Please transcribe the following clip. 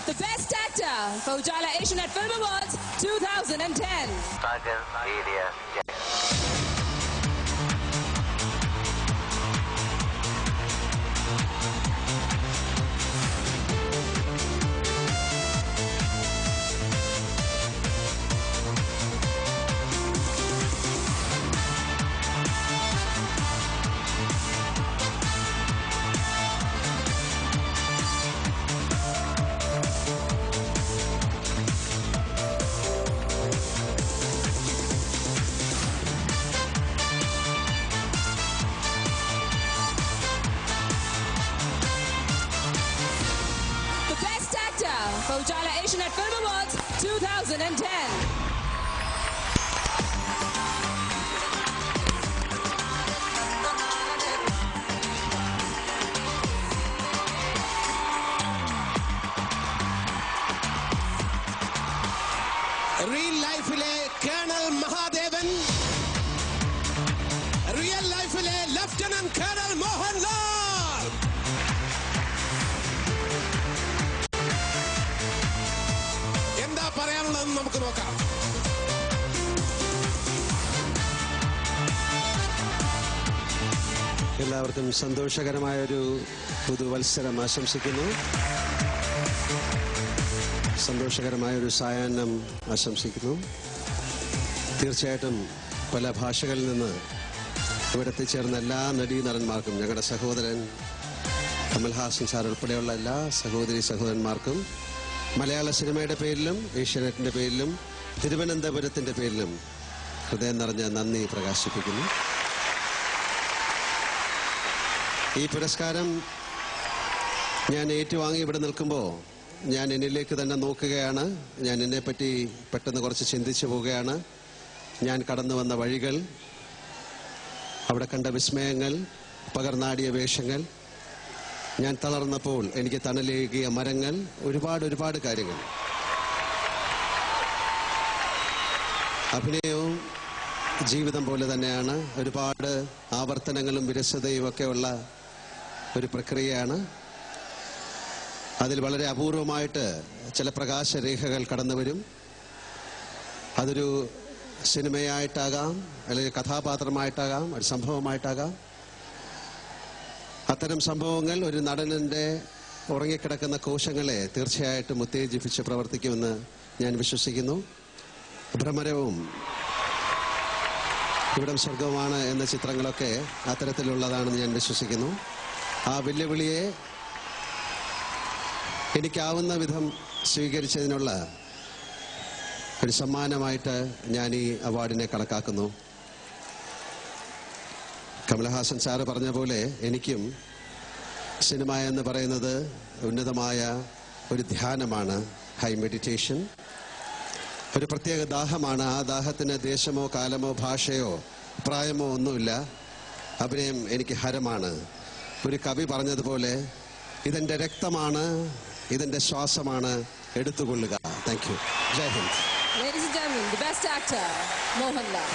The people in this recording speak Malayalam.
The best actor for Ujala Asianet Film Awards 2010. Sagar Media. For Ujala Asianet Film Awards 2010. Real life Colonel Mahadevan. Real life Lieutenant Colonel Mohanlal. എന്താ പറയാനുള്ളതെന്ന് നമുക്ക് നോക്കാം. എല്ലാവർക്കും സന്തോഷകരമായ ഒരു പുതുവത്സരം ആശംസിക്കുന്നു. സന്തോഷകരമായ ഒരു സായാഹ്നം ആശംസിക്കുന്നു. തീർച്ചയായിട്ടും പല ഭാഷകളിൽ നിന്ന് ഇവിടെ എത്തിച്ചേർന്ന എല്ലാ നടീനടന്മാർക്കും, ഞങ്ങളുടെ സഹോദരൻ കമൽഹാസൻ സാർ ഉൾപ്പെടെയുള്ള എല്ലാ സഹോദരന്മാർക്കും മലയാള സിനിമയുടെ പേരിലും ഏഷ്യാനെറ്റിൻ്റെ പേരിലും തിരുവനന്തപുരത്തിൻ്റെ പേരിലും ഹൃദയം നിറഞ്ഞ നന്ദി പ്രകാശിപ്പിക്കുന്നു. ഈ പുരസ്കാരം ഞാൻ ഏറ്റുവാങ്ങി ഇവിടെ നിൽക്കുമ്പോൾ ഞാൻ എന്നിലേക്ക് തന്നെ നോക്കുകയാണ്. ഞാൻ എന്നെപ്പറ്റി പെട്ടെന്ന് കുറച്ച് ചിന്തിച്ചു പോവുകയാണ്. ഞാൻ കടന്നു വന്ന വഴികൾ, അവിടെ കണ്ട വിസ്മയങ്ങൾ, പകർന്നാടിയ വേഷങ്ങൾ, ഞാൻ തളർന്നപ്പോൾ എനിക്ക് തണലേകിയ മരങ്ങൾ, ഒരുപാട് കാര്യങ്ങൾ. അഭിനയവും ജീവിതം പോലെ തന്നെയാണ്. ഒരുപാട് ആവർത്തനങ്ങളും വിരസതയും ഒക്കെയുള്ള ഒരു പ്രക്രിയയാണ്. അതിൽ വളരെ അപൂർവമായിട്ട് ചില പ്രകാശരേഖകൾ കടന്നു വരും. അതൊരു സിനിമയായിട്ടാകാം, അല്ലെങ്കിൽ കഥാപാത്രമായിട്ടാകാം, ഒരു സംഭവമായിട്ടാകാം. അത്തരം സംഭവങ്ങൾ ഒരു നടനന്റെ ഉറങ്ങിക്കിടക്കുന്ന കോശങ്ങളെ തീർച്ചയായിട്ടും ഉത്തേജിപ്പിച്ച് പ്രവർത്തിക്കുമെന്ന് ഞാൻ വിശ്വസിക്കുന്നു. ഭ്രമരവും ഇവിടം സ്വർഗവുമാണ് എന്ന ചിത്രങ്ങളൊക്കെ അത്തരത്തിലുള്ളതാണെന്ന് ഞാൻ വിശ്വസിക്കുന്നു. ആ വെല്ലുവിളിയെ എനിക്കാവുന്ന വിധം സ്വീകരിച്ചതിനുള്ള ഒരു സമ്മാനമായിട്ട് ഞാൻ ഈ അവാർഡിനെ കണക്കാക്കുന്നു. കമൽഹാസൻ സാറ് പറഞ്ഞ പോലെ എനിക്കും സിനിമ എന്ന് പറയുന്നത് ഉന്നതമായ ഒരു ധ്യാനമാണ്, ഹൈ മെഡിറ്റേഷൻ. ഒരു പ്രത്യേക ദാഹമാണ്. ആ ദാഹത്തിന് ദേശമോ കാലമോ ഭാഷയോ പ്രായമോ ഒന്നുമില്ല. അഭിനയം എനിക്ക് ഹരമാണ്. ഒരു കവി പറഞ്ഞതുപോലെ ഇതെൻ്റെ രക്തമാണ്, ഇതെൻ്റെ ശ്വാസമാണ്, എടുത്തുകൊള്ളുക. Thank you. Jai Hind. Ladies and gentlemen, the best actor, Mohanlal.